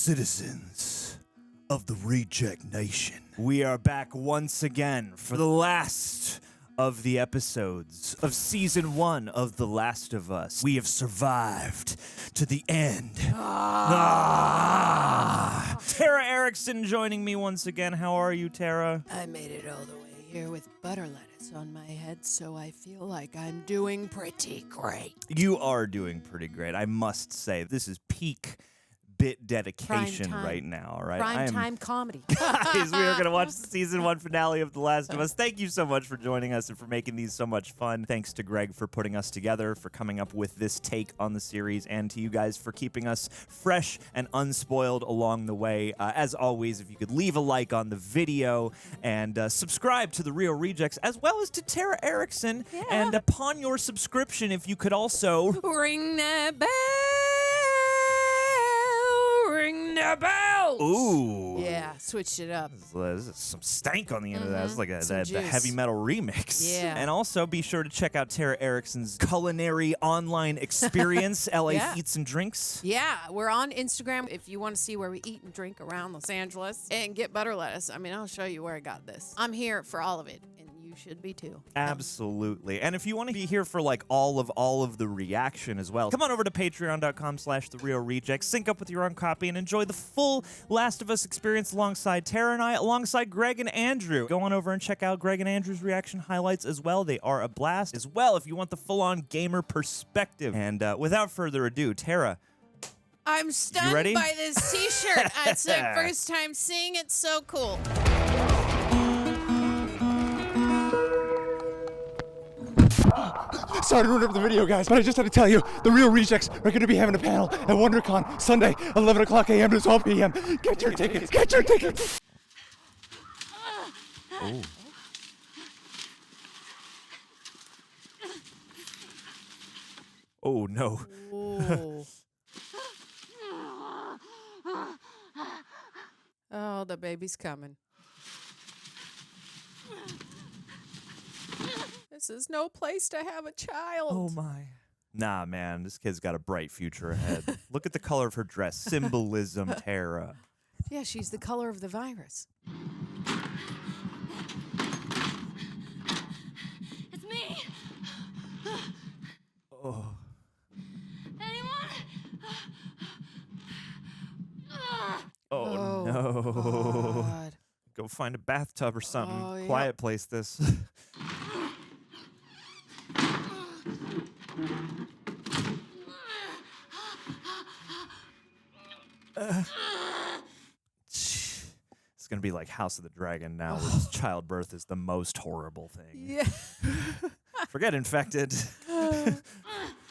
citizens of the Reject Nation. We are back once again for the last of the episodes of Season 1 of The Last of Us. We have survived to the end. Tara Erickson joining me once again. How are you, Tara? I made it all the way here with butter lettuce on my head, so I feel like I'm doing pretty great. You are doing pretty great, I must say. This is peak bit dedication right now, all right? Prime time comedy. Guys, we are going to watch the Season 1 finale of The Last of Us. Thank you so much for joining us and for making these so much fun. Thanks to Greg for putting us together, for coming up with this take on the series, and to you guys for keeping us fresh and unspoiled along the way. As always, if you could leave a like on the video and subscribe to The Real Rejects, as well as to Tara Erickson. Yeah. And upon your subscription, if you could also... Ring that bell! Ring the bell! Ooh. Yeah, switched it up. There's some stank on the end of that. It's like the juice. heavy metal remix. Yeah. And also be sure to check out Tara Erickson's culinary online experience, LA Yeah. Eats and Drinks. Yeah, we're on Instagram if you want to see where we eat and drink around Los Angeles and get butter lettuce. I mean, I'll show you where I got this. I'm here for all of it, and you should be too. Absolutely. And if you want to be here for like all of the reaction as well, come on over to patreon.com/therealrejects, sync up with your own copy, and enjoy the full Last of Us experience alongside Tara and I, alongside Greg and Andrew. Go on over and check out Greg and Andrew's reaction highlights as well. They are a blast as well if you want the full-on gamer perspective. And without further ado, Tara, I'm stunned ready? by this t-shirt. It's the first time seeing it. So cool. Sorry to interrupt the video, guys, but I just had to tell you, the Real Rejects are going to be having a panel at WonderCon Sunday, 11 o'clock a.m. to 12 p.m. Get your tickets! Get your tickets! Oh. Oh, no. Ooh. Oh, the baby's coming. This is no place to have a child. Oh, my. Nah, man, this kid's got a bright future ahead. Look at the color of her dress. Symbolism, Tara. Yeah, she's the color of the virus. It's me. Oh. Anyone? Oh, no. God. Go find a bathtub or something. Oh, yeah. Quiet place this. It's going to be like House of the Dragon now, where just childbirth is the most horrible thing. Yeah. Forget infected.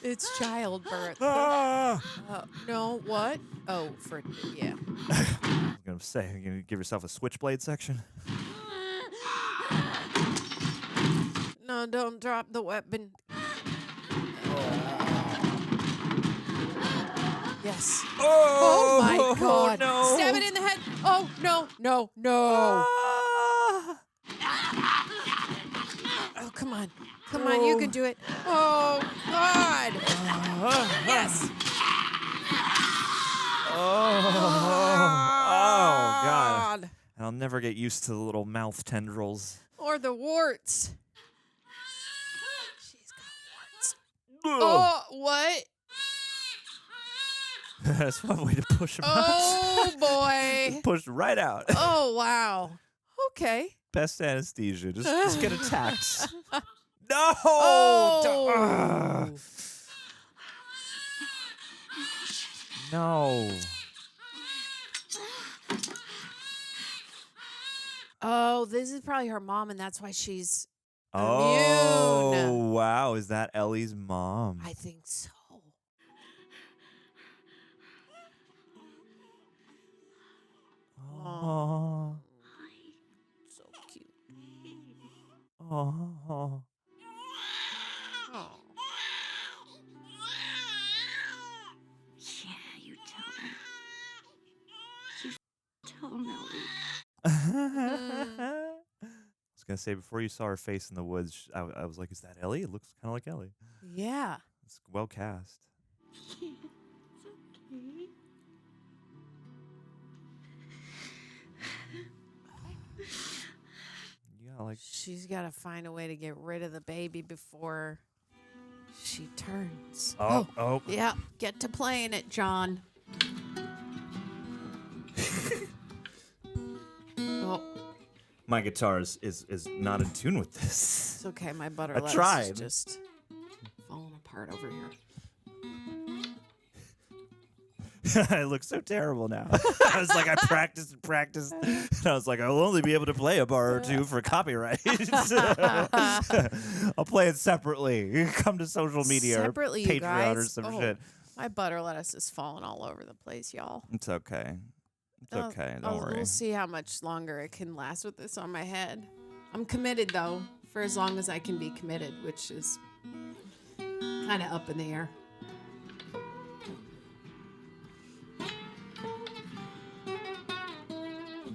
It's childbirth. Ah! No, what? Oh, yeah. I was going to say, you're going to give yourself a switchblade section? No, don't drop the weapon. Yes. Oh my God. No. Stab it in the head. Oh, no, no, no. Oh, come on. Come on, you can do it. Oh, God. Yes. Oh, God. And I'll never get used to the little mouth tendrils. Or the warts. She's got warts. Oh, what? That's one way to push him out. Oh, boy. Pushed right out. Oh, wow. Okay. Best anesthesia. Just get attacked. No! Oh. No. Oh, this is probably her mom, and that's why she's Oh, immune. wow. Is that Ellie's mom? I think so. Oh. So cute. Oh. Oh. Yeah, you tell her. You tell Melly. I was going to say, before you saw her face in the woods, I was like, is that Ellie? It looks kind of like Ellie. Yeah. It's well cast. Yeah, it's okay. she's got to find a way to get rid of the baby before she turns. Oh. Yeah, get to playing it, John. Oh, My guitar is not in tune with this. it's okay. My butter I lettuce tried. is just falling apart over here. I look so terrible now. I was like, I practiced and practiced. And I was like, I'll only be able to play a bar or two for copyright. I'll play it separately. Come to social media Separately, or you Patreon guys. or some Oh, shit. My butter lettuce is falling all over the place, y'all. It's okay. It's okay. Don't worry. We'll see how much longer it can last with this on my head. I'm committed, though, for as long as I can be committed, which is kind of up in the air.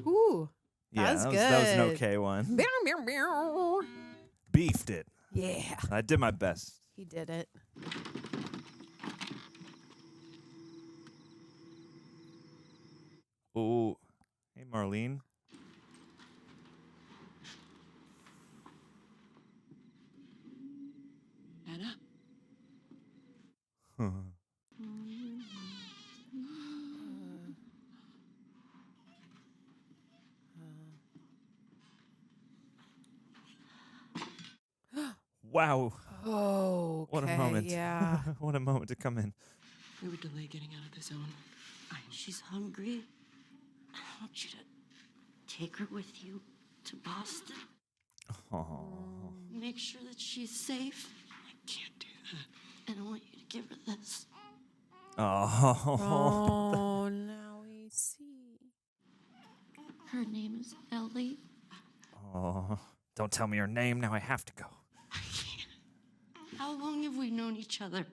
Ooh, Yeah, that was that was an good. okay one. Meow, meow, meow. Beefed it. Yeah, I did my best. he did it. Oh, hey, Marlene. Anna? Wow. Oh, What a moment. Yeah. What a moment to come in. We would delay getting out of the zone. She's hungry. I want you to take her with you to Boston. Oh. Make sure that she's safe. I can't do that. And I want you to give her this. Oh, now we see. Her name is Ellie. Oh. Don't tell me her name. Now I have to go. I can't. How long have we known each other?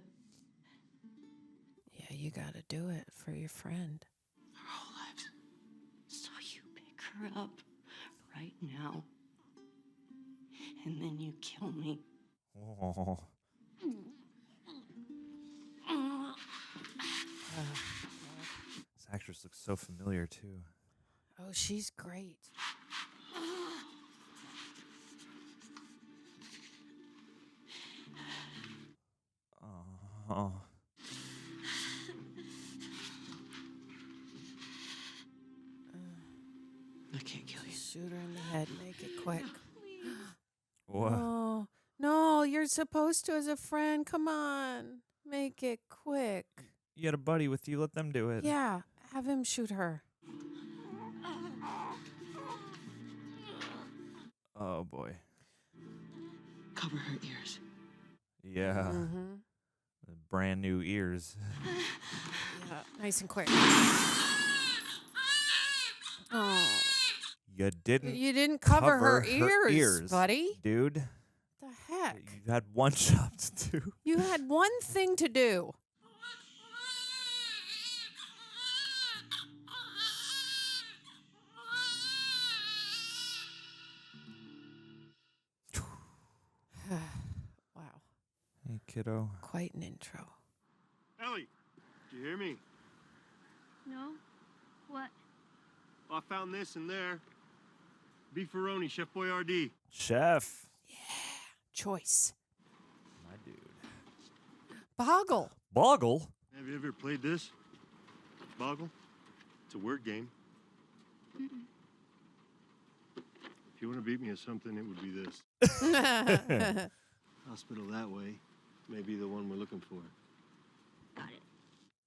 Yeah, you gotta do it for your friend. Our whole lives. So you pick her up right now. And then you kill me. Oh. This actress looks so familiar, too. Oh, she's great. Oh. I can't kill you. Shoot her in the head. Make it quick. What? Oh, no, you're supposed to as a friend. Come on. Make it quick. You had a buddy with you. Let them do it. Yeah, have him shoot her. Oh, boy. Cover her ears. Yeah. Mm-hmm. The brand new ears. Yeah, nice and quick. Oh, You didn't you didn't cover her her ears, buddy. dude. What the heck? You had one job to do. You had one thing to do. Wow, Hey, kiddo. quite an intro. Ellie, do you hear me? No? What? I found this in there. Beefaroni, Chef Boyardee. Chef. Choice. My dude. Boggle. Boggle? Have you ever played this? Boggle? It's a word game. If you want to beat me at something, it would be this. Hospital that way may be the one we're looking for. Got it.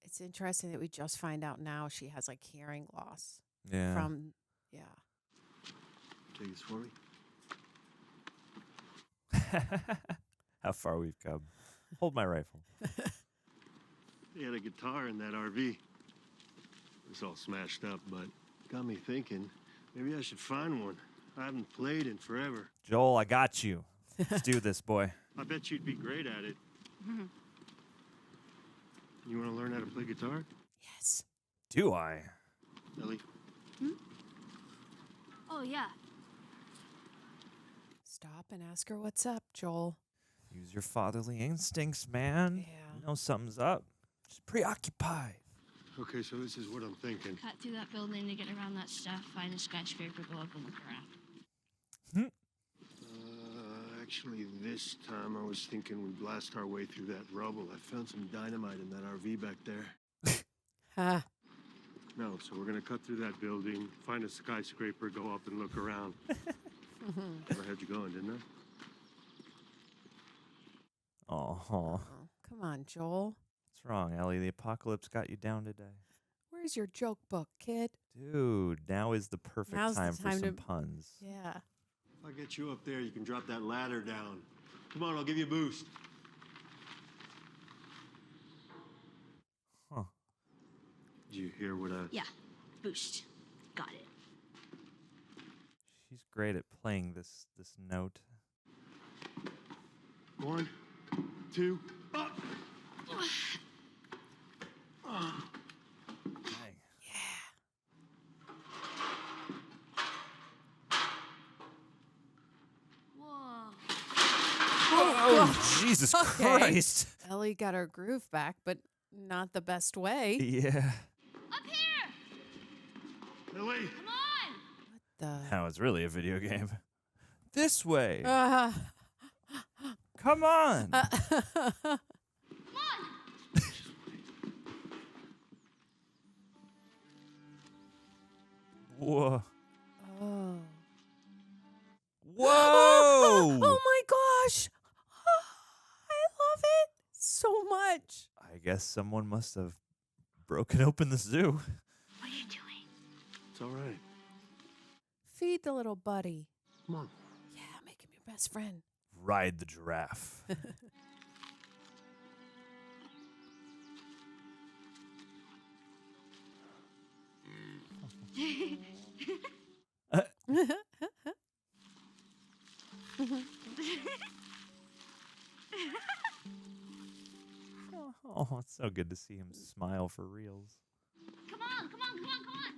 It's interesting that we just find out now she has like hearing loss Yeah. from, yeah. Take this for me. How far we've come. Hold my rifle. They had a guitar in that RV. It's all smashed up, but got me thinking, maybe I should find one. I haven't played in forever. Joel, I got you. Let's do this, boy. I bet you'd be great at it. You want to learn how to play guitar? Yes. Do I? Ellie? Oh, yeah. Stop and ask her what's up, Joel. Use your fatherly instincts, man. Yeah. You know something's up. Just preoccupied. Okay, so this is what I'm thinking. Cut through that building to get around that stuff, find a skyscraper, go up and look around. Actually, this time I was thinking we'd blast our way through that rubble. I found some dynamite in that RV back there. Ha. No, so we're gonna cut through that building, find a skyscraper, go up and look around. I had you going, didn't I? Oh, Oh, come on, Joel. what's wrong, Ellie? The apocalypse got you down today. Where's your joke book, kid? Dude, now is the perfect Now's the time for time some to- puns. Yeah. If I get you up there, you can drop that ladder down. Come on, I'll give you a boost. Huh. Did you hear what I... Yeah, boost. Got it. She's great at playing this note. 1, 2, up! Dang. Whoa. Oh, Jesus Okay. Christ. Ellie got her groove back, but not the best way. Yeah. Up here! Ellie! Come on! The Now it's really a video game. This way. uh, Come on. Come on! Whoa. oh. Whoa. Oh my gosh! I love it so much. I guess someone must have broken open the zoo. What are you doing? It's all right. Feed the little buddy. Come on. Yeah, make him your best friend. Ride the giraffe. Oh, it's so good to see him smile for reals. Come on, come on, come on, come on!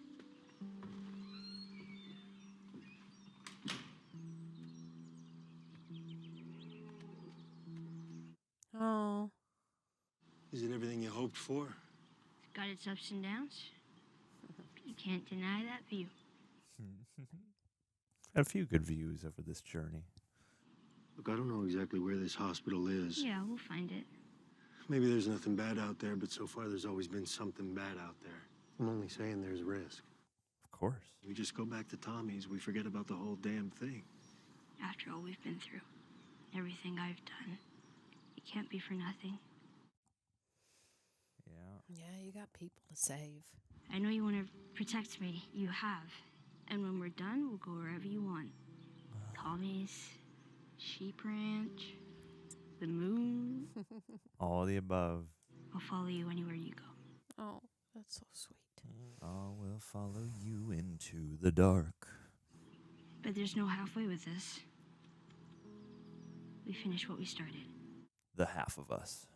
Oh. Is it everything you hoped for? Got its ups and downs. You can't deny that view. A few good views over this journey. Look, I don't know exactly where this hospital is. Yeah, we'll find it. Maybe there's nothing bad out there, but so far there's always been something bad out there. I'm only saying there's risk. Of course. We just go back to Tommy's, we forget about the whole damn thing. After all we've been through, everything I've done, it can't be for nothing. Yeah. Yeah, you got people to save. I know you want to protect me. You have. And when we're done, we'll go wherever you want. Tommy's, Sheep Ranch, the moon. All the above. I'll follow you anywhere you go. Oh, that's so sweet. I will follow you into the dark. But there's no halfway with this. We finish what we started. The half of us.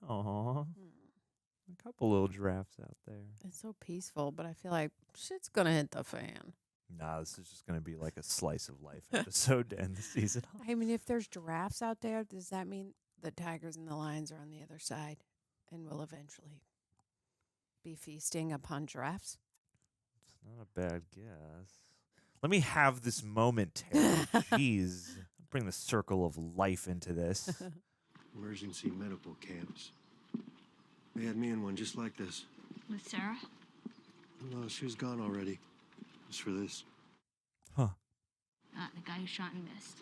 Aww. A couple little giraffes out there. It's so peaceful, but I feel like shit's gonna hit the fan. Nah, this is just going to be like a slice of life episode to end the season. I mean, if there's giraffes out there, does that mean the tigers and the lions are on the other side and will eventually be feasting upon giraffes? It's not a bad guess. Let me have this moment, Terry. Jeez. Bring the circle of life into this. Emergency medical camps. They had me in one just like this. With Sarah? No, she was gone already. Just for this. Huh. The guy who shot and missed.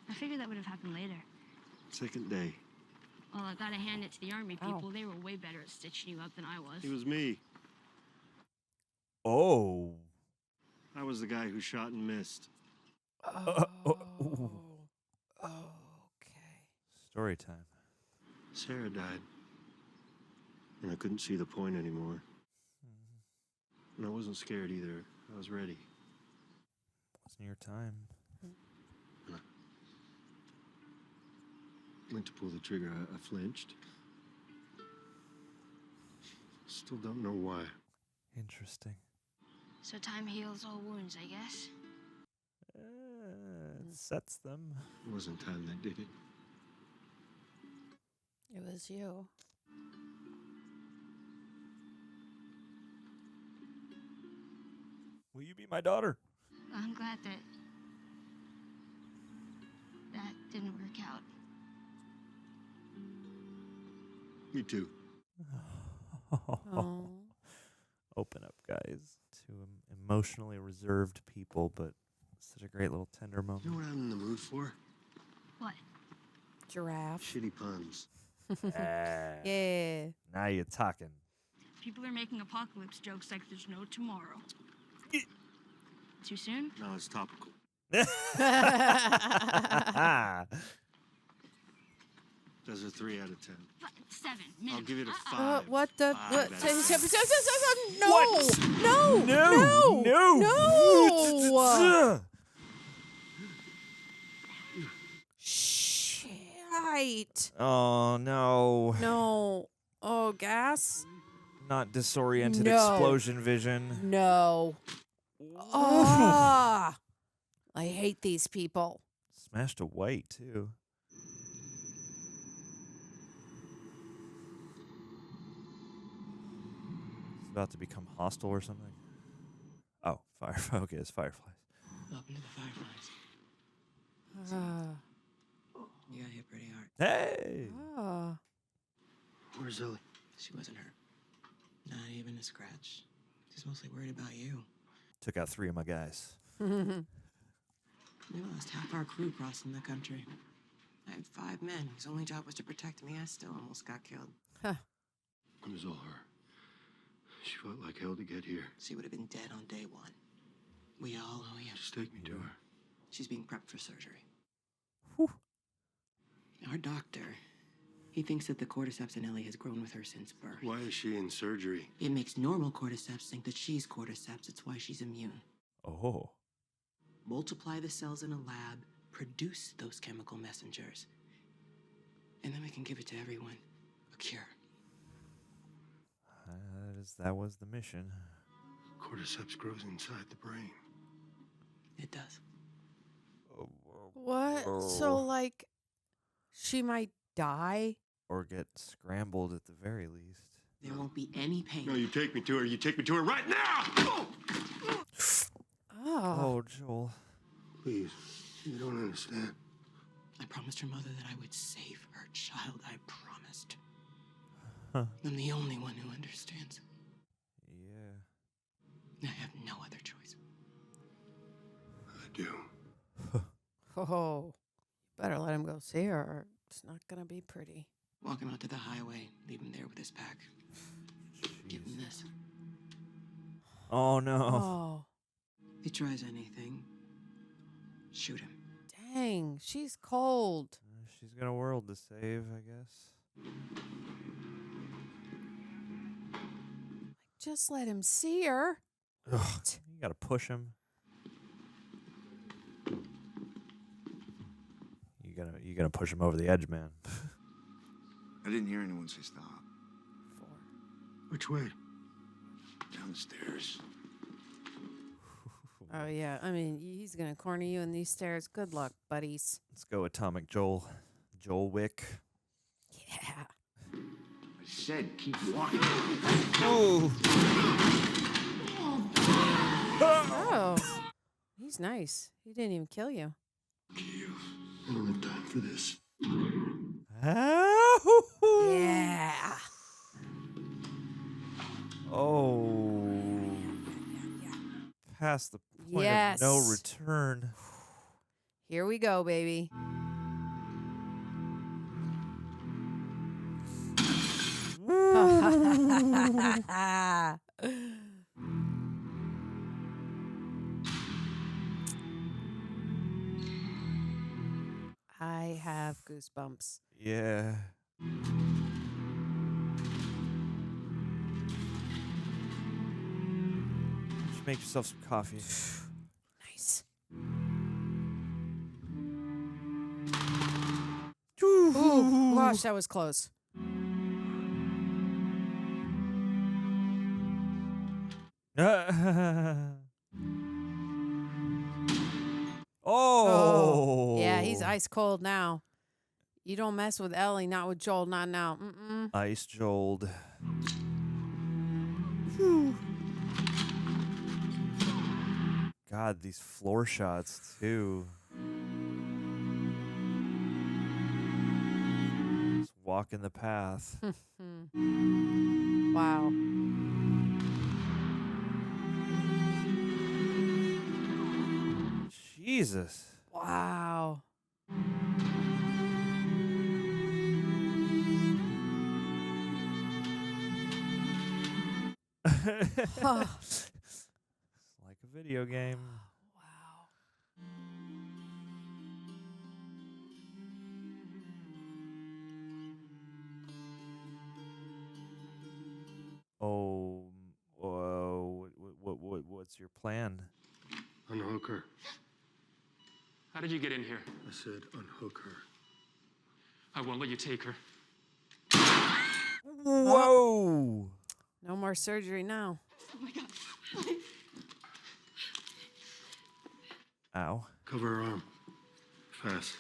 I figured that would have happened later. Second day. Well, I gotta hand it to the army Ow. people. They were way better at stitching you up than I was. He was me. Oh. I was the guy who shot and missed. Oh. ooh. Okay. Story time. Sarah died. And I couldn't see the point anymore. And I wasn't scared either. I was ready. Wasn't your time. Went to pull the trigger. I flinched. Still don't know why. Interesting. So time heals all wounds, I guess. It sets them. It wasn't time that did it. It was you. Will you be my daughter? I'm glad that didn't work out. Me too. Oh. Open up, guys. Two emotionally reserved people, but such a great little tender moment. You know what I'm in the mood for? What? Giraffe. Shitty puns. Yeah. Now you're talking. People are making apocalypse jokes like there's no tomorrow. Too soon? No, it's topical. That's a 3 out of 10. 7 I'll minimum. give it a 5. What the? Five What? out of 10. No! What? No! No! No! No! Shite. Oh, no. No. Oh, gas? Not disoriented No. explosion vision. No. Ah! I hate these people. Smashed a white, too. It's about to become hostile or something. Oh, okay, it's Fireflies. Welcome to the Fireflies. Ah. You got hit pretty hard. Hey! Ah. Where's Ellie? She wasn't hurt. Not even a scratch. She's mostly worried about you. Took out 3 of my guys. We lost half our crew crossing the country. I had 5 men whose only job was to protect me. I still almost got killed. It was all her. She fought like hell to get here. She would have been dead on day 1. We all owe you. Just take me to her. She's being prepped for surgery. Whew. Our doctor, he thinks that the cordyceps in Ellie has grown with her since birth. Why is she in surgery? It makes normal cordyceps think that she's cordyceps. It's why she's immune. Oh. Multiply the cells in a lab, produce those chemical messengers, and then we can give it to everyone. A cure. That was the mission. Cordyceps grows inside the brain. It does. What? So, like, she might die? Or get scrambled at the very least. There won't be any pain. No, you take me to her. You take me to her right now! Oh, Joel. Please, you don't understand. I promised her mother that I would save her child. I promised. Huh. I'm the only one who understands. Yeah. I have no other choice. I do. Oh, better let him go see her, or it's not gonna be pretty. Walk him out to the highway. Leave him there with his pack. Give him this. Oh, no. Oh, If he tries anything, shoot him. dang, she's cold. She's got a world to save, I guess. Just let him see her. Ugh, you gotta push him. You gotta push him over the edge, man. I didn't hear anyone say stop. 4. Which way? Downstairs. Oh, yeah. I mean, he's gonna corner you in these stairs. Good luck, buddies. Let's go, Atomic Joel. Joel Wick. Yeah. I said keep walking. Oh. Oh, he's nice. He didn't even kill you. I don't have time for this. Yeah. Oh. Past the point Yes. of no return. Here we go, baby. I have goosebumps. Yeah. Just make yourself some coffee. Nice. Ooh, gosh, that was close. Oh. Yeah, he's ice cold now. You don't mess with Ellie, not with Joel, not now. Mm-mm. Ice Joeled. God, these floor shots too. Just walking the path. Wow. Jesus. Wow. Huh. It's like a video game. Wow. Oh, whoa. What's your plan? Unhook her. How did you get in here? I said unhook her. I won't let you take her. Whoa! No more surgery now. Oh my God. Ow. Cover her arm. Fast.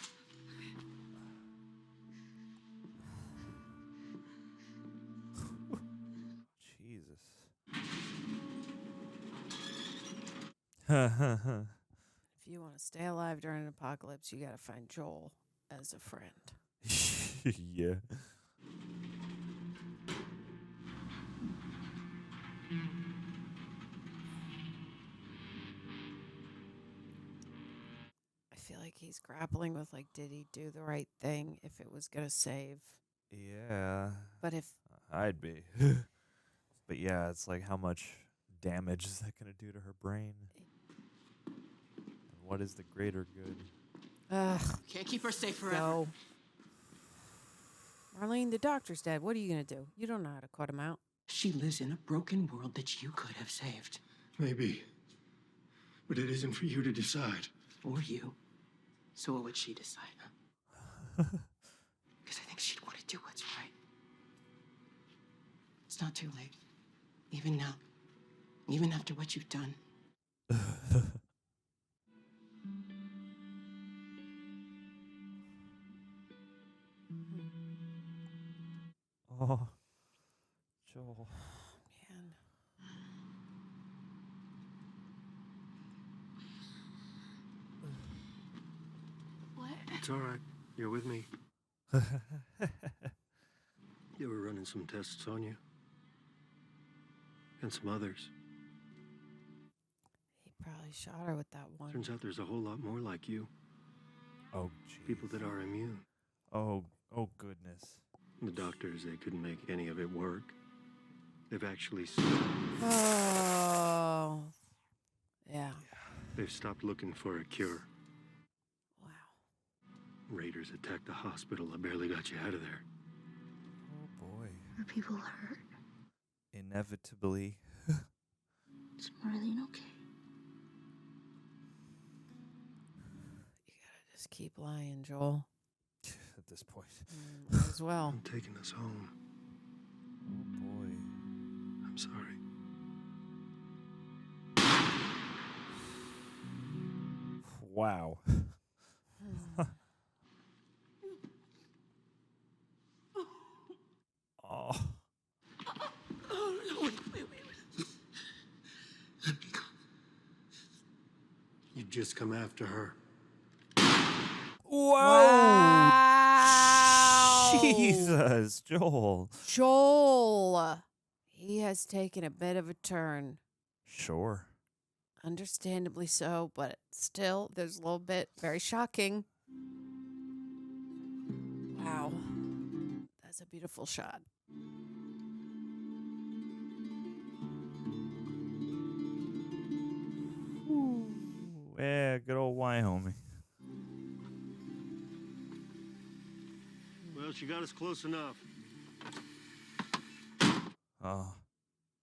Jesus. If you want to stay alive during an apocalypse, you got to find Joel as a friend. Yeah. I feel like he's grappling with, like, did he do the right thing if it was going to save? Yeah. But if I'd be. But yeah, it's like how much damage is that going to do to her brain? And what is the greater good? Can't keep her safe forever. no. Marlene, the doctor's dead. What are you going to do? You don't know how to cut him out. She lives in a broken world that you could have saved. Maybe. But it isn't for you to decide. Or you. So what would she decide, huh? Because I think she'd want to do what's right. It's not too late. Even now. Even after what you've done. Oh, Joel. Man. What? It's all right. You're with me. You were running some tests on you. And some others. He probably shot her with that one. Turns out there's a whole lot more like you. Oh, jeez. People that are immune. Oh goodness. The doctors, they couldn't make any of it work. They've actually... Oh. Yeah. They've stopped looking for a cure. Wow. Raiders attacked the hospital. I barely got you out of there. Oh boy. Are people hurt? Inevitably. Is Marlene okay? You gotta just keep lying, Joel. At this point. Might as well. I'm taking us home. Oh boy. I'm sorry. Wow. Oh. You just come after her. Whoa! Wow. Jesus, Joel. Joel. He has taken a bit of a turn. Sure. Understandably so, but still, there's a little bit very shocking. Wow. That's a beautiful shot. Yeah, good old Wyoming. Well, she got us close enough. Oh.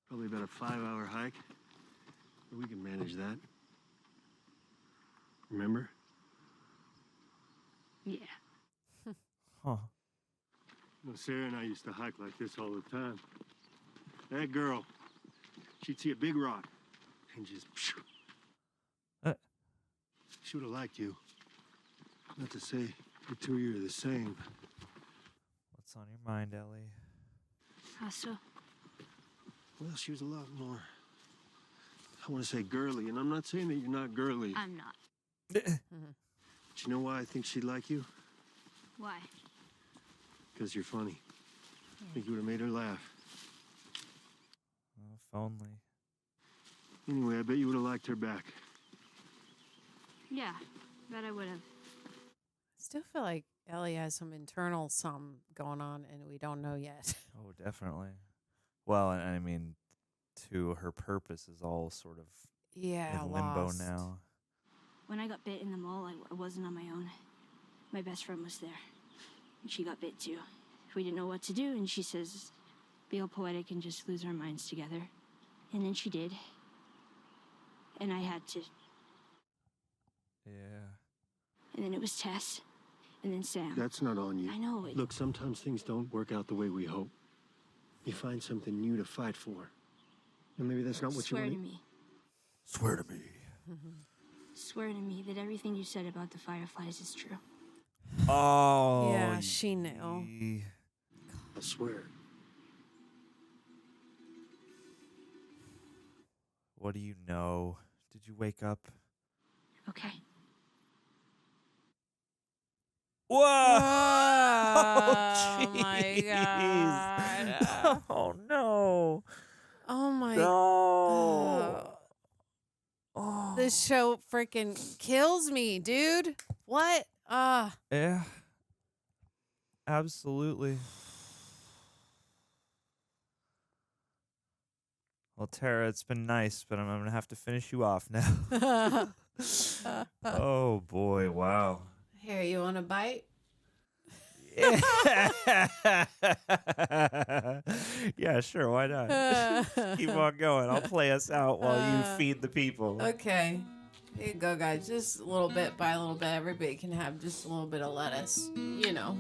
Probably about a 5-hour hike. But we can manage that. Remember? Yeah. Huh. Well, Sarah and I used to hike like this all the time. That girl, she'd see a big rock and just... She would have liked you. Not to say the two of you are the same. What's on your mind, Ellie? How so? Well, she was a lot more I want to say girly, and I'm not saying that you're not girly. I'm not. But you know why I think she'd like you? Why? Because you're funny. I think you would have made her laugh. Oh, if only. Anyway, I bet you would have liked her back. Yeah, bet I would have. I still feel like Ellie has some internal going on, and we don't know yet. Oh, definitely. Well, and I mean, too, her purpose is all sort of Yeah, in limbo lost. now. When I got bit in the mall, I wasn't on my own. My best friend was there. And she got bit too. We didn't know what to do, and she says, be all poetic and just lose our minds together. And then she did. And I had to. Yeah. And then it was Tess. And then Sam. That's not on you. I know it. Look, sometimes things don't work out the way we hope. You find something new to fight for. And maybe that's not what you Swear want. to me. Swear to me. Swear to me that everything you said about the Fireflies is true. Oh. Yeah, she knew. I swear. What do you know? Did you wake up? Okay. Whoa! Oh, my jeez. God. Oh, no. Oh, my No. Oh. This show freaking kills me, dude. What? Yeah. Absolutely. Well, Tara, it's been nice, but I'm going to have to finish you off now. Oh, boy. Wow. Here, you want a bite? Yeah, sure. Why not? Keep on going. I'll play us out while you feed the people. Okay. Here you go, guys. Just a little bit by a little bit. Everybody can have just a little bit of lettuce. You know.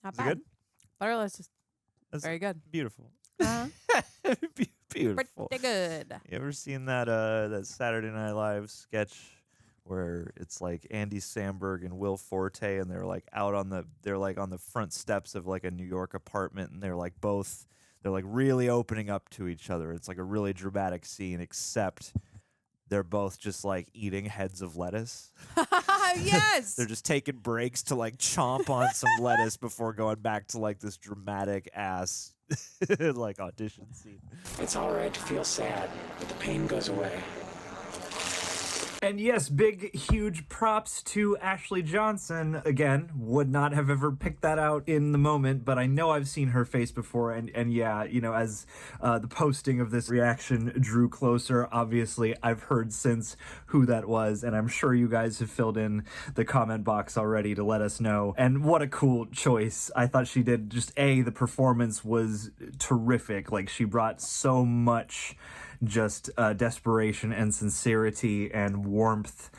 Not Is it bad. good? Butterless is That's very good. beautiful. Uh-huh. Beautiful. Pretty good. You ever seen that Saturday Night Live sketch where it's like Andy Samberg and Will Forte, and they're like on the front steps of like a New York apartment, and they're like really opening up to each other. It's like a really dramatic scene, except they're both just like eating heads of lettuce. Yes. They're just taking breaks to like chomp on some lettuce before going back to like this dramatic ass like audition scene. It's all right to feel sad, but the pain goes away. And yes, big, huge props to Ashley Johnson. Again, would not have ever picked that out in the moment, but I know I've seen her face before. And yeah, you know, as the posting of this reaction drew closer, obviously I've heard since who that was, and I'm sure you guys have filled in the comment box already to let us know. And what a cool choice. I thought she did just, the performance was terrific. Like, she brought so much just desperation and sincerity and warmth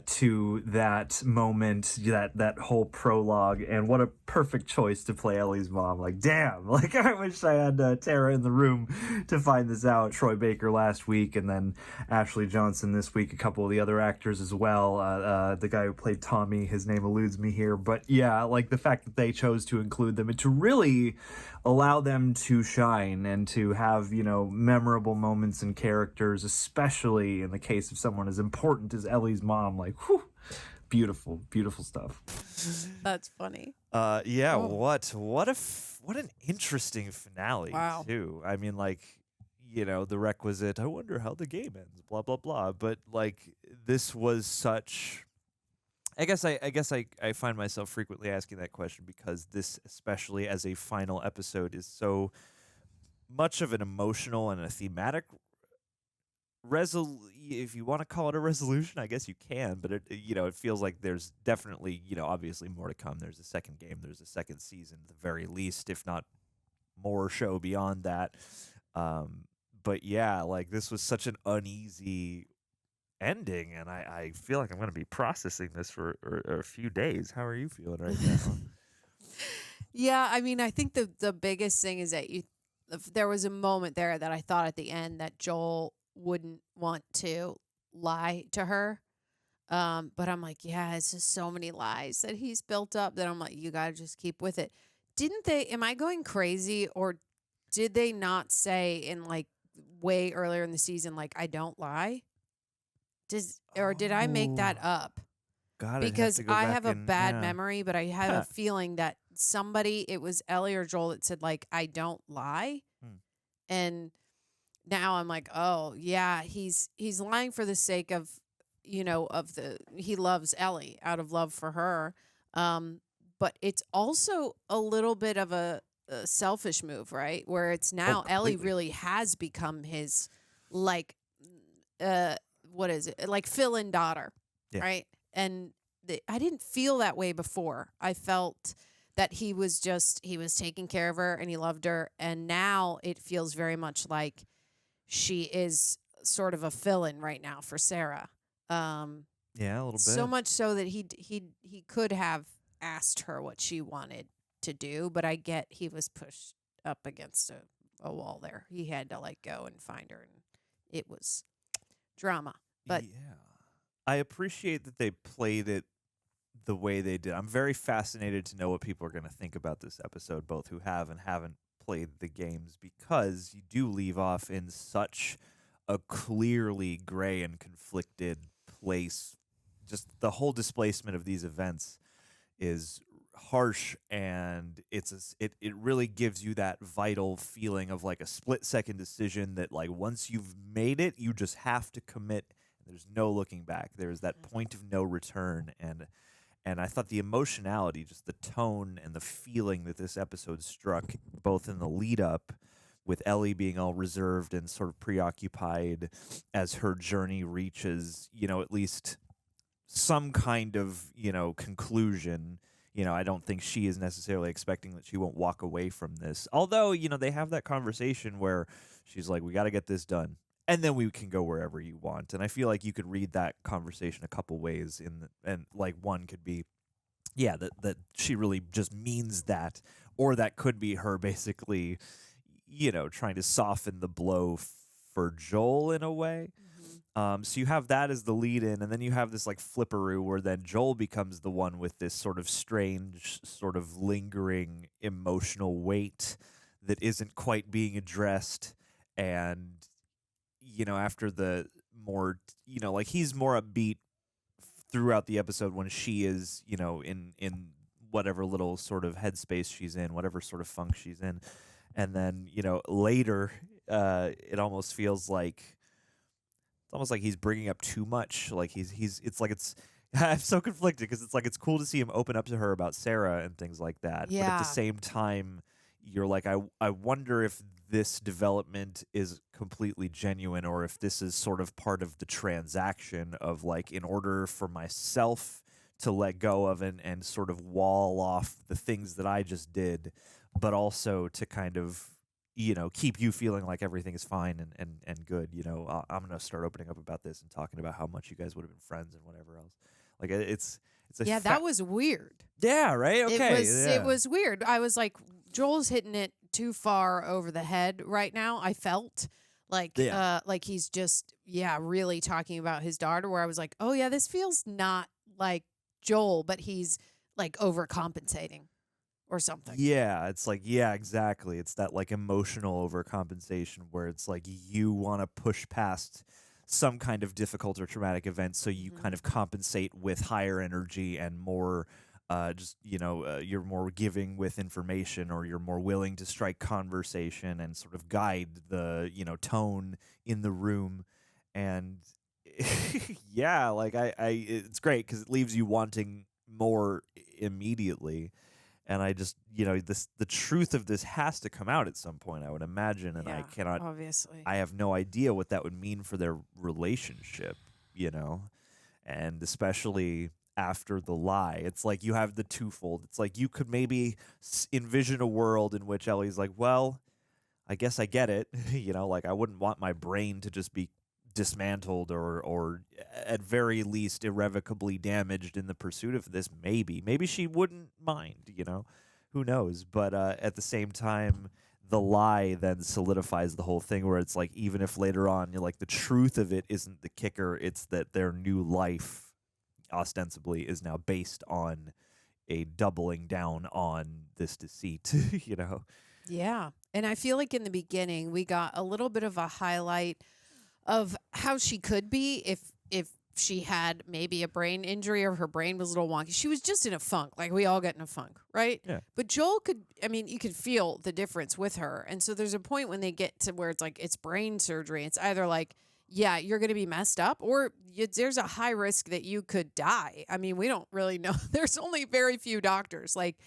to that moment, that whole prologue, and what a perfect choice to play Ellie's mom. Like, damn, like I wish I had Tara in the room to find this out. Troy Baker last week, and then Ashley Johnson this week, a couple of the other actors as well. The guy who played Tommy, his name eludes me here, but yeah, like the fact that they chose to include them and to really allow them to shine and to have, you know, memorable moments and characters, especially in the case of someone as important as Ellie's mom. Like, whew, beautiful, beautiful stuff. That's funny. Yeah, what an interesting finale. Wow. Too. I mean, like, you know, the requisite, I wonder how the game ends, blah blah blah. But like, this was such. I guess I find myself frequently asking that question because this, especially as a final episode, is so much of an emotional and a thematic if you want to call it a resolution, I guess you can, but it feels like there's definitely, obviously more to come. There's a second game, there's a second season at the very least, if not more show beyond that. But yeah, like, this was such an uneasy ending, and I feel like I'm going to be processing this for a few days. How are you feeling right now? Yeah, I mean, I think the biggest thing is that there was a moment there that I thought at the end that Joel wouldn't want to lie to her. But I'm like, yeah, it's just so many lies that he's built up that I'm like, you got to just keep with it. didn't they? Am I going crazy, or did they not say in like way earlier in the season, like I don't lie? Or did I make that up? God, Because I have a bad yeah. memory, but I have a feeling that somebody, it was Ellie or Joel, that said like I don't lie, and now I'm like, oh yeah, he's lying for the sake of, he loves Ellie out of love for her, but it's also a little bit of a selfish move, right? Where it's now Ellie completely. really has become his like, what is it, like fill-in daughter, Yeah. right? And I didn't feel that way before. I felt that he was taking care of her and he loved her, and now it feels very much like she is sort of a fill-in right now for Sarah. Yeah, a little bit. So much so that he could have asked her what she wanted to do, but I get he was pushed up against a wall there. He had to like go and find her, and it was drama. But yeah, I appreciate that they played it the way they did. I'm very fascinated to know what people are going to think about this episode, both who have and haven't played the games, because you do leave off in such a clearly gray and conflicted place. Just the whole displacement of these events is harsh, and it really gives you that vital feeling of like a split-second decision that like once you've made it, you just have to commit. There's no looking back. There's that point of no return, and I thought the emotionality, just the tone and the feeling that this episode struck, both in the lead up with Ellie being all reserved and sort of preoccupied as her journey reaches, at least some kind of, conclusion. I don't think she is necessarily expecting that she won't walk away from this. Although, they have that conversation where she's like, we got to get this done, and then we can go wherever you want. And I feel like you could read that conversation a couple ways, and like one could be, yeah, that she really just means that, or that could be her basically, trying to soften the blow for Joel in a way. So you have that as the lead in, and then you have this like flipperoo where then Joel becomes the one with this sort of strange, sort of lingering emotional weight that isn't quite being addressed. And, after the more, like he's more upbeat throughout the episode when she is, in whatever little sort of headspace she's in, whatever sort of funk she's in. And then, later, it almost feels like, it's almost like he's bringing up too much. Like I'm so conflicted because it's like, it's cool to see him open up to her about Sarah and things like that. Yeah. But at the same time, you're like, I wonder if this development is completely genuine, or if this is sort of part of the transaction of like, in order for myself to let go of and sort of wall off the things that I just did, but also to kind of, keep you feeling like everything is fine and good. I'm going to start opening up about this and talking about how much you guys would have been friends and whatever else. Like it's a that was weird. Yeah, right? Okay. It was weird. I was like, Joel's hitting it too far over the head right now. I felt like he's just really talking about his daughter, where I was like, oh yeah, this feels not like Joel, but he's like overcompensating or something. Yeah, it's like, yeah, exactly. It's that like emotional overcompensation where it's like you want to push past some kind of difficult or traumatic event, so you kind of compensate with higher energy and more you're more giving with information, or you're more willing to strike conversation and sort of guide the, tone in the room. And yeah, like it's great because it leaves you wanting more immediately. And I just, the truth of this has to come out at some point, I would imagine. And I cannot, obviously. I have no idea what that would mean for their relationship, and especially after the lie. It's like you have the twofold. It's like you could maybe envision a world in which Ellie's like, well, I guess I get it. Like I wouldn't want my brain to just be dismantled or at very least irrevocably damaged in the pursuit of this. Maybe she wouldn't mind, who knows. But at the same time, the lie then solidifies the whole thing, where it's like, even if later on you're like, the truth of it isn't the kicker, it's that their new life ostensibly is now based on a doubling down on this deceit, you know. Yeah. And I feel like in the beginning we got a little bit of a highlight of how she could be if she had maybe a brain injury or her brain was a little wonky. She was just in a funk. Like we all get in a funk, right? Yeah. But Joel could, I mean, you could feel the difference with her. And so there's a point when they get to where it's like it's brain surgery. It's either like, yeah, you're going to be messed up, or there's a high risk that you could die. I mean, we don't really know. There's only very few doctors. Like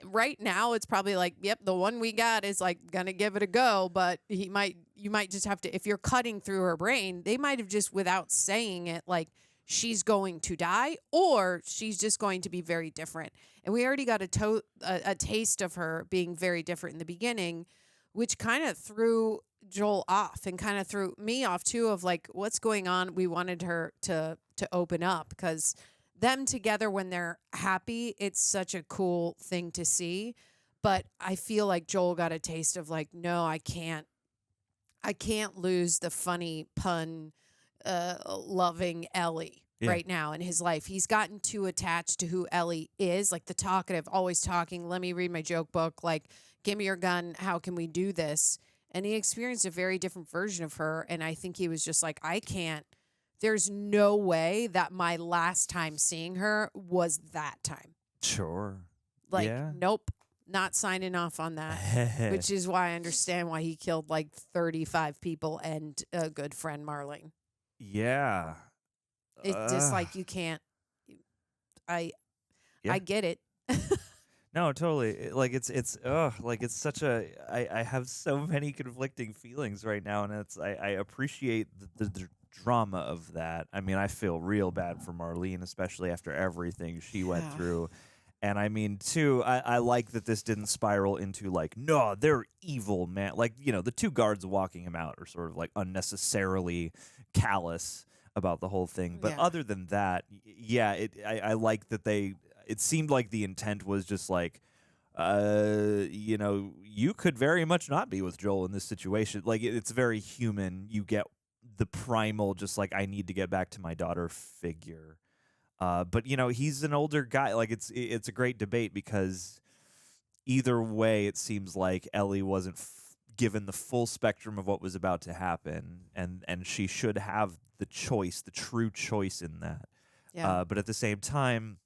right now, it's probably like, yep, the one we got is like going to give it a go, but you might just have to, if you're cutting through her brain, they might have just, without saying it, like she's going to die or she's just going to be very different. And we already got a taste of her being very different in the beginning, which kind of threw Joel off and kind of threw me off too, of like, what's going on? We wanted her to open up, because them together when they're happy, it's such a cool thing to see. But I feel like Joel got a taste of like, no, I can't lose the funny pun loving Ellie right now in his life. He's gotten too attached to who Ellie is, like the talkative, always talking, let me read my joke book, like give me your gun, how can we do this? And he experienced a very different version of her, and I think he was just like, there's no way that my last time seeing her was that time. Sure. Like, nope, not signing off on that, which is why I understand why he killed like 35 people and a good friend, Marlene. Yeah. It's just like you can't. I get it. No, totally. Like it's such a. I have so many conflicting feelings right now, and I appreciate the drama of that. I mean, I feel real bad for Marlene, especially after everything she went through. And I mean, too, I like that this didn't spiral into like, no, they're evil, man. Like, you know, the two guards walking him out are sort of like unnecessarily callous about the whole thing. But other than that, I like that it seemed like the intent was just like, you know, you could very much not be with Joel in this situation. Like, it's very human. You get the primal, just like, I need to get back to my daughter figure. But, you know, he's an older guy. Like, it's a great debate, because either way, it seems like Ellie wasn't given the full spectrum of what was about to happen, and she should have the choice, the true choice in that. Yeah. But at the same time,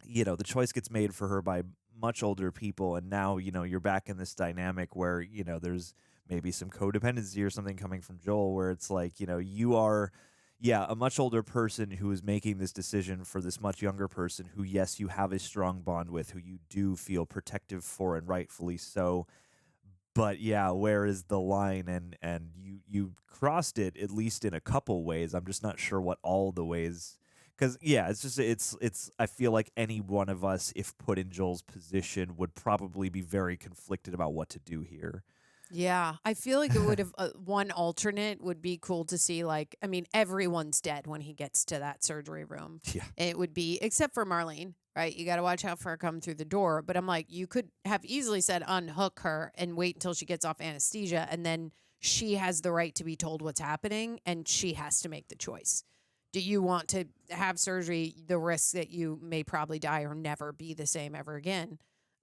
you know, the choice gets made for her by much older people, and now, you know, you're back in this dynamic where, you know, there's maybe some codependency or something coming from Joel, where it's like, you know, you are a much older person who is making this decision for this much younger person who, yes, you have a strong bond with, who you do feel protective for, and rightfully so. But yeah, where is the line? And you crossed it, at least in a couple ways. I'm just not sure what all the ways. Because it's I feel like any one of us, if put in Joel's position, would probably be very conflicted about what to do here. Yeah, I feel like it would have one alternate would be cool to see. Like, I mean, everyone's dead when he gets to that surgery room. Yeah, it would be, except for Marlene, right? You got to watch out for her coming through the door. But I'm like, you could have easily said unhook her and wait until she gets off anesthesia, and then she has the right to be told what's happening, and she has to make the choice. Do you want to have surgery, the risk that you may probably die or never be the same ever again,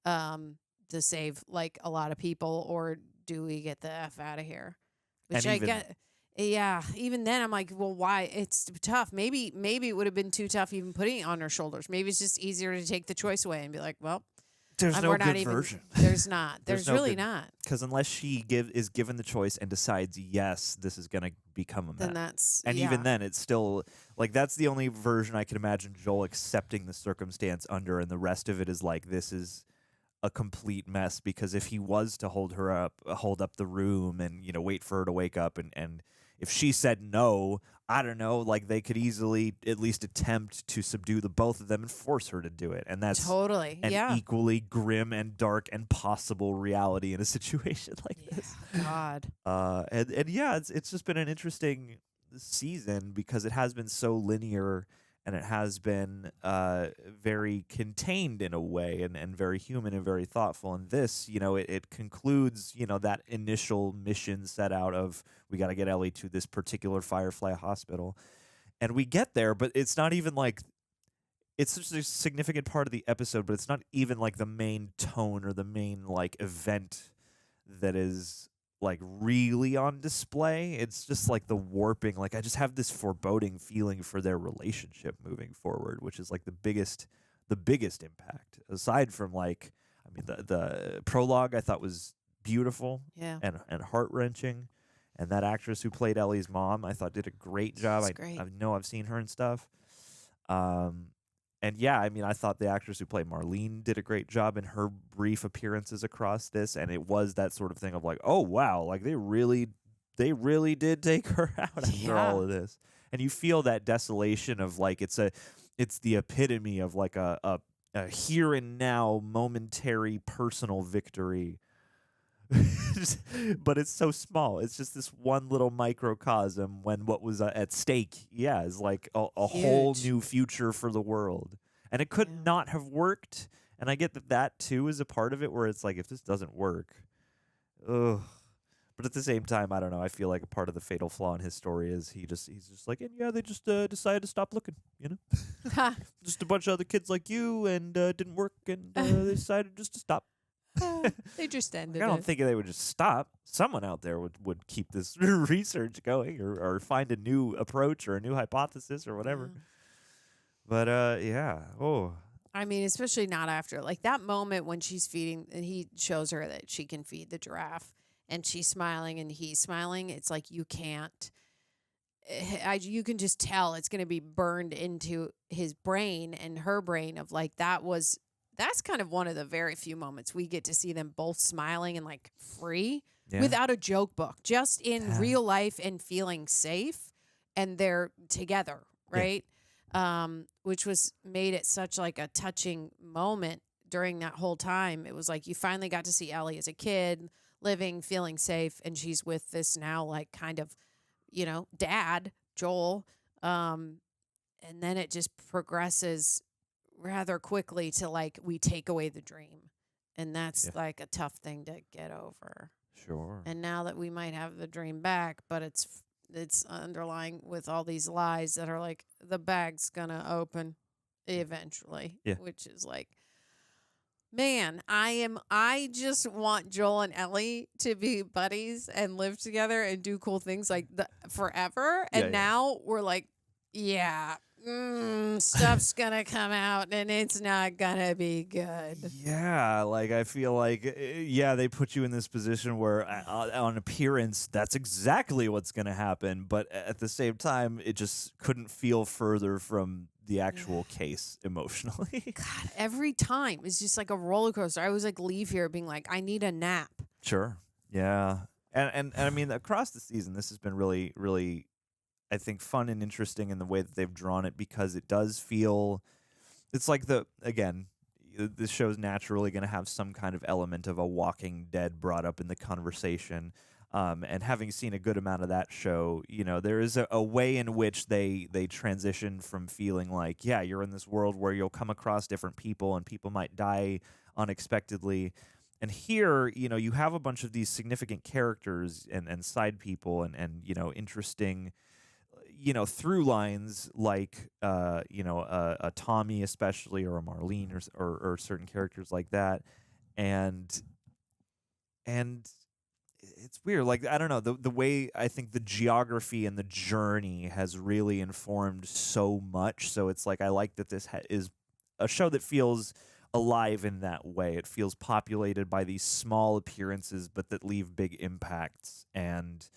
to save like a lot of people, or do we get the F out of here? Which I get. Yeah, even then I'm like, well, why? It's tough. Maybe it would have been too tough even putting it on her shoulders. Maybe it's just easier to take the choice away and be like, well, there's no good version. There's not. There's no really good, not. Because unless she is given the choice and decides, yes, this is going to become a mess. Then that's, and even then, it's still, like, that's the only version I can imagine Joel accepting the circumstance under, and the rest of it is like, this is a complete mess. Because if he was to hold up the room and, you know, wait for her to wake up, and if she said no, I don't know, like, they could easily at least attempt to subdue the both of them and force her to do it. And that's totally an equally grim and dark and possible reality in a situation like this. God. And yeah, it's just been an interesting season, because it has been so linear, and it has been very contained in a way, and very human and very thoughtful. And this, you know, it concludes, you know, that initial mission set out of, we got to get Ellie to this particular Firefly hospital. And we get there, but it's not even like, it's such a significant part of the episode, but it's not even like the main tone or the main like event that is like really on display. It's just like the warping. Like I just have this foreboding feeling for their relationship moving forward, which is like the biggest impact. Aside from like, I mean, the prologue I thought was beautiful and heart-wrenching. And that actress who played Ellie's mom, I thought did a great job. Great. I know I've seen her and stuff. And yeah, I mean, I thought the actress who played Marlene did a great job in her brief appearances across this. And it was that sort of thing of like, oh, wow, like they really did take her out after all of this. And you feel that desolation of like, it's the epitome of like a here and now momentary personal victory. But it's so small. It's just this one little microcosm when what was at stake, is like a whole new future for the world. And it could not have worked. And I get that too is a part of it where it's like, if this doesn't work, ugh. But at the same time, I don't know. I feel like a part of the fatal flaw in his story is he's just like, and they just decided to stop looking, just a bunch of other kids like you, and didn't work, and they decided just to stop. They just ended I don't think they would just stop. Someone out there would keep this research going or find a new approach or a new hypothesis or whatever. But I mean, especially not after like that moment when she's feeding and he shows her that she can feed the giraffe and she's smiling and he's smiling. It's like you can't. You can just tell it's going to be burned into his brain and her brain of like that's kind of one of the very few moments we get to see them both smiling and like free without a joke book, just in real life and feeling safe, and they're together, right? Which was made it such like a touching moment during that whole time. It was like you finally got to see Ellie as a kid living, feeling safe, and she's with this now like kind of, dad, Joel. And then it just progresses rather quickly to like we take away the dream, and that's like a tough thing to get over. Sure. And now that we might have the dream back, but it's underlying with all these lies that are like the bag's gonna open eventually, which is like, man, I just want Joel and Ellie to be buddies and live together and do cool things like forever. And now we're like, stuff's gonna come out and it's not gonna be good. Like I feel like they put you in this position where on appearance that's exactly what's gonna happen, but at the same time it just couldn't feel further from the actual case emotionally. God, every time it's just like a roller coaster. I always like leave here being like, I need a nap. Sure. And I mean across the season this has been really, really, I think, fun and interesting in the way that they've drawn it, because it does feel, it's like this show's naturally going to have some kind of element of a Walking Dead brought up in the conversation. And having seen a good amount of that show, there is a way in which they transition from feeling like, you're in this world where you'll come across different people and people might die unexpectedly. And here, you have a bunch of these significant characters and side people and interesting through lines like, a Tommy especially, or a Marlene or certain characters like that. And it's weird. Like, I don't know, the way I think the geography and the journey has really informed so much. So it's like, I like that this is a show that feels alive in that way. It feels populated by these small appearances, but that leave big impacts. And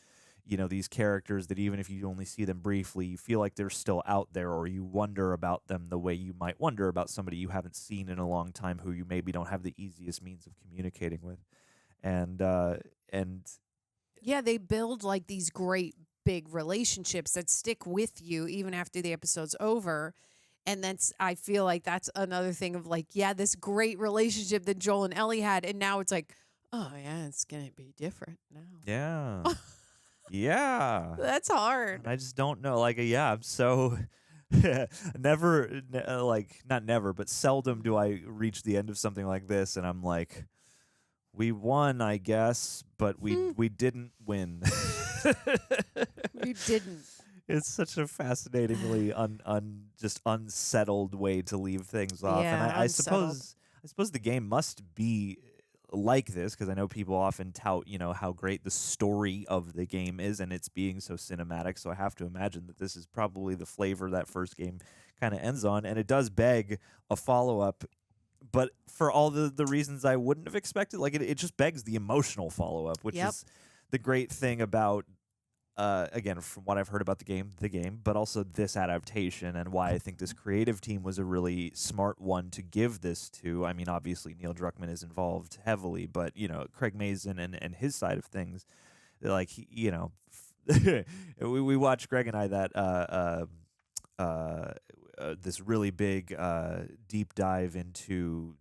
these characters that even if you only see them briefly, you feel like they're still out there, or you wonder about them the way you might wonder about somebody you haven't seen in a long time who you maybe don't have the easiest means of communicating with. And they build like these great big relationships that stick with you even after the episode's over. And I feel like that's another thing of like, this great relationship that Joel and Ellie had, and now it's like, oh yeah, it's gonna be different now. That's hard. I just don't know. Like, I'm so not never, but seldom do I reach the end of something like this, and I'm like, we won, I guess, but we didn't win. We didn't. It's such a fascinatingly just unsettled way to leave things off. Yeah, And I unsettled. suppose the game must be like this, because I know people often tout, how great the story of the game is, and it's being so cinematic. So I have to imagine that this is probably the flavor that first game kind of ends on, and it does beg a follow-up, but for all the reasons I wouldn't have expected. Like it just begs the emotional follow-up, which Yep. is the great thing about again, from what I've heard about the game, but also this adaptation, and why I think this creative team was a really smart one to give this to. I mean, obviously Neil Druckmann is involved heavily, but Craig Mazin and his side of things, like we watched, Greg and I, that this really big deep dive into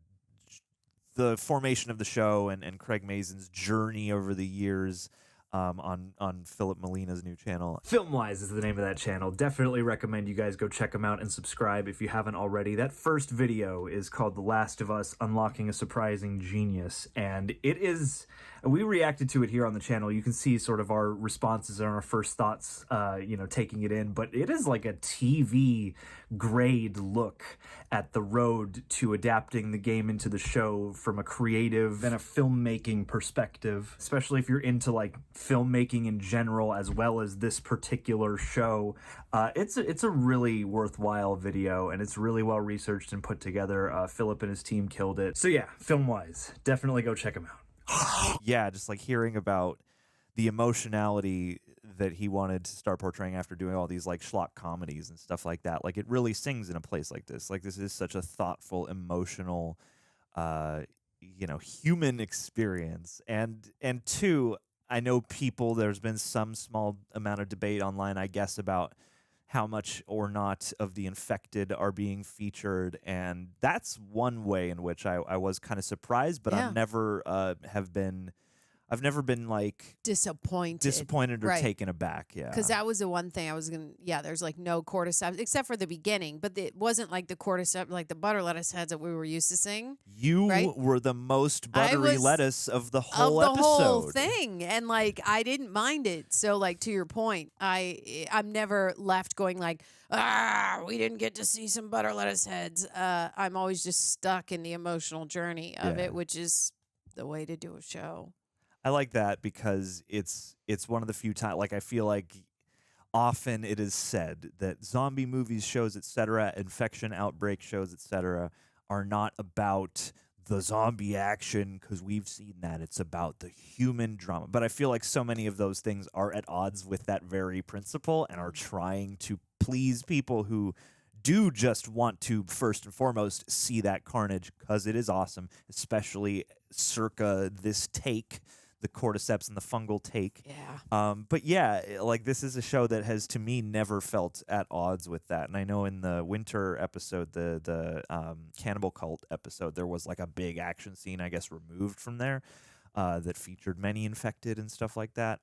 the formation of the show and Craig Mazin's journey over the years. On Philip Molina's new channel. Filmwise is the name of that channel. Definitely recommend you guys go check them out and subscribe if you haven't already. That first video is called The Last of Us Unlocking a Surprising Genius, and it is, we reacted to it here on the channel. You can see sort of our responses and our first thoughts, taking it in, but it is like a TV grade look at the road to adapting the game into the show from a creative and a filmmaking perspective, especially if you're into like filmmaking in general as well as this particular show. It's a really worthwhile video, and it's really well researched and put together. Philip and his team killed it. So yeah, Filmwise, definitely go check them out. Yeah, just like hearing about the emotionality that he wanted to start portraying after doing all these like schlock comedies and stuff like that. Like it really sings in a place like this. Like this is such a thoughtful, emotional, human experience. And two, I know there's been some small amount of debate online, I guess, about how much or not of the infected are being featured. And that's one way in which I was kind of surprised, but Yeah. I've never been like disappointed or Right. taken aback. Yeah. Because that was the one thing I was going to, there's like no cordyceps, except for the beginning, but it wasn't like the cordyceps, like the butter lettuce heads that we were used to seeing. You right? were the most buttery was- lettuce of the whole of the episode. whole thing, and like I didn't mind it. So like to your point, I'm never left going like, we didn't get to see some butter lettuce heads. I'm always just stuck in the emotional journey of Yeah. it, which is the way to do a show. I like that because it's one of the few times, like I feel like often it is said that zombie movies, shows, etc., infection outbreak shows, etc., are not about the zombie action, because we've seen that. It's about the human drama. But I feel like so many of those things are at odds with that very principle and are trying to please people who do just want to, first and foremost, see that carnage, because it is awesome, especially circa this take, the cordyceps and the fungal take. Yeah. But yeah, like this is a show that has, to me, never felt at odds with that. And I know in the winter episode, the Cannibal Cult episode, there was like a big action scene, I guess, removed from there that featured many infected and stuff like that.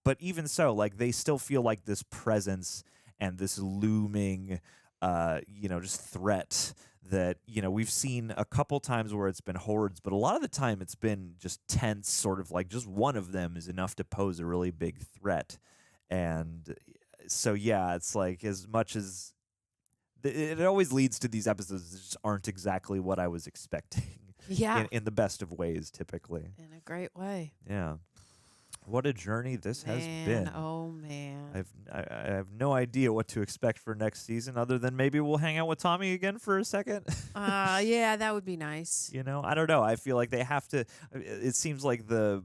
But even so, like they still feel like this presence and this looming, just threat that, we've seen a couple times where it's been hordes, but a lot of the time it's been just tense, sort of like just one of them is enough to pose a really big threat. And so, yeah, it's like as much as it always leads to these episodes that just aren't exactly what I was expecting. Yeah. In the best of ways, typically. In a great way. Yeah. What a journey this has been. Oh, man. I have no idea what to expect for next season, other than maybe we'll hang out with Tommy again for a second. Yeah, that would be nice. I don't know. I feel like they have to. It seems like the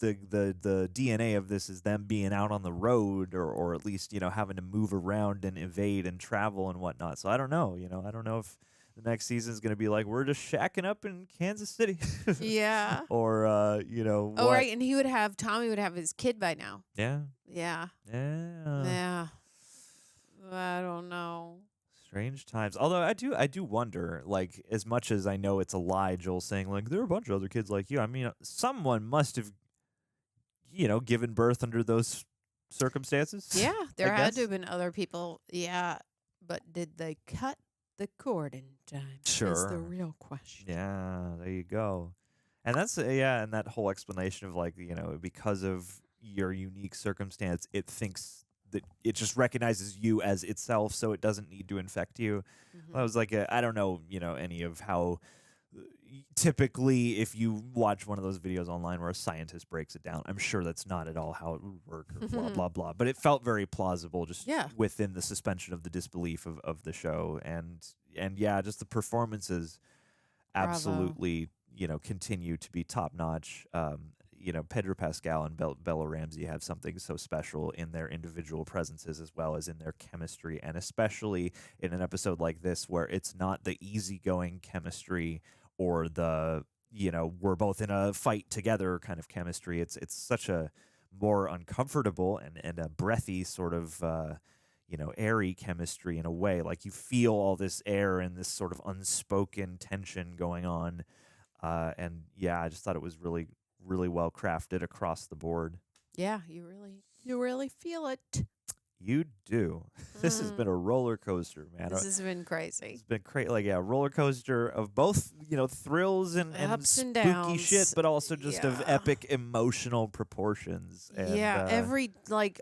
DNA of this is them being out on the road, or at least having to move around and evade and travel and whatnot. So I don't know. I don't know if the next season is going to be like we're just shacking up in Kansas City. Yeah. Or Oh, what? right, and Tommy would have his kid by now. Yeah. Yeah. Yeah. Yeah. I don't know. Strange times. Although I do wonder, like, as much as I know it's a lie, Joel saying like there are a bunch of other kids like you. I mean, someone must have, given birth under those circumstances. Yeah, there I had guess. to have been other people. Yeah, but did they cut the cord in time? Is Sure. the real question. Yeah, there you go. And that's and that whole explanation of like because of your unique circumstance, it thinks it just recognizes you as itself, so it doesn't need to infect you. That was like I don't know, any of how typically if you watch one of those videos online where a scientist breaks it down, I'm sure that's not at all how it would work or blah, blah, blah. But it felt very plausible just within the suspension of the disbelief of the show. And yeah, just the performances absolutely, continue to be top notch. Pedro Pascal and Bella Ramsey have something so special in their individual presences as well as in their chemistry, and especially in an episode like this where it's not the easygoing chemistry or the we're both in a fight together kind of chemistry. It's such a more uncomfortable and a breathy sort of airy chemistry in a way. Like you feel all this air and this sort of unspoken tension going on, and yeah, I just thought it was really, really well crafted across the board. Yeah, you really feel it. You do. This has been a roller coaster, man. This has been crazy. It's been crazy, roller coaster of both, thrills and ups and spooky downs. shit, but also just of epic emotional proportions. And,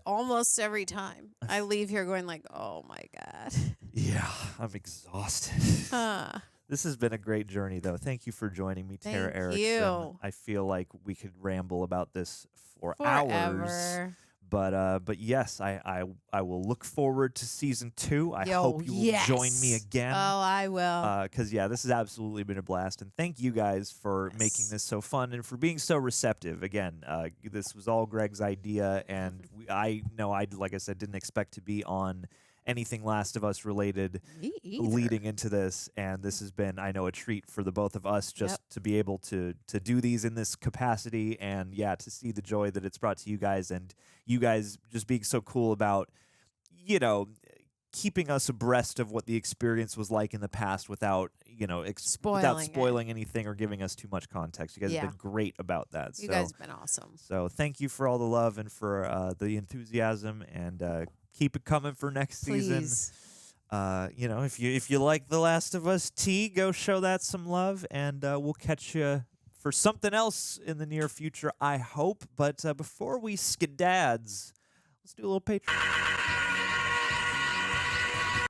almost every time I leave here going like, oh my God. Yeah, I'm exhausted. This has been a great journey, though. Thank you for joining me, Tara Erickson. You. I feel like we could ramble about this for Forever. hours. But yes, I will look forward to season 2. I hope you will join me again. Oh, I will. Because this has absolutely been a blast, and thank you guys for making this so fun and for being so receptive. Again, this was all Greg's idea, and I like I said, didn't expect to be on anything Last of Us related leading into this, and this has been, I know, a treat for the both of us just to be able to do these in this capacity, and to see the joy that it's brought to you guys, and you guys just being so cool about keeping us abreast of what the experience was like in the past without spoiling anything or giving us too much context. You guys have been great about that. You guys have been awesome. So thank you for all the love and for the enthusiasm, and keep it coming for next season. If you like The Last of Us T, go show that some love, and we'll catch you for something else in the near future, I hope. But before we skedads, let's do a little Patreon.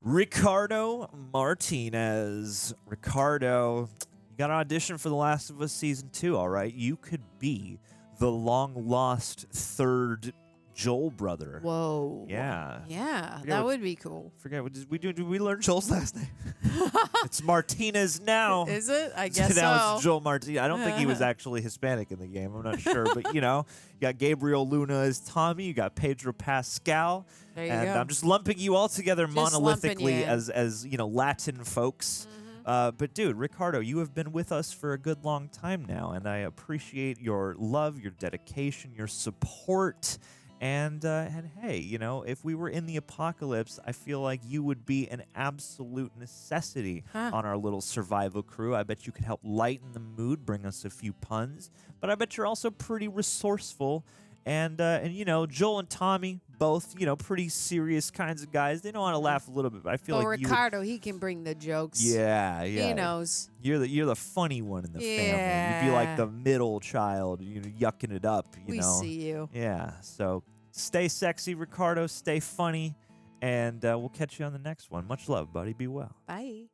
Ricardo Martinez. Ricardo, you got an audition for The Last of Us Season 2, all right? You could be the long-lost third Joel brother. Whoa. Yeah. Yeah, that would be cool. Did we learn Joel's last name? It's Martinez now. Is it? I guess now it's Joel Martinez. I don't think he was actually Hispanic in the game. I'm not sure. But, you got Gabriel Luna as Tommy. You got Pedro Pascal. There you and go. I'm just lumping you all together Just monolithically as Latin folks. But, dude, Ricardo, you have been with us for a good long time now, and I appreciate your love, your dedication, your support. And hey, if we were in the apocalypse, I feel like you would be an absolute necessity on our little survival crew. I bet you could help lighten the mood, bring us a few puns. But I bet you're also pretty resourceful. And Joel and Tommy, both, pretty serious kinds of guys. They know how to laugh a little bit, but I feel like Ricardo, he can bring the jokes. Yeah. He knows. You're the funny one in the family. You'd be like the middle child, yucking it up, We see you. Yeah. So stay sexy, Ricardo. Stay funny. And we'll catch you on the next one. Much love, buddy. Be well. Bye.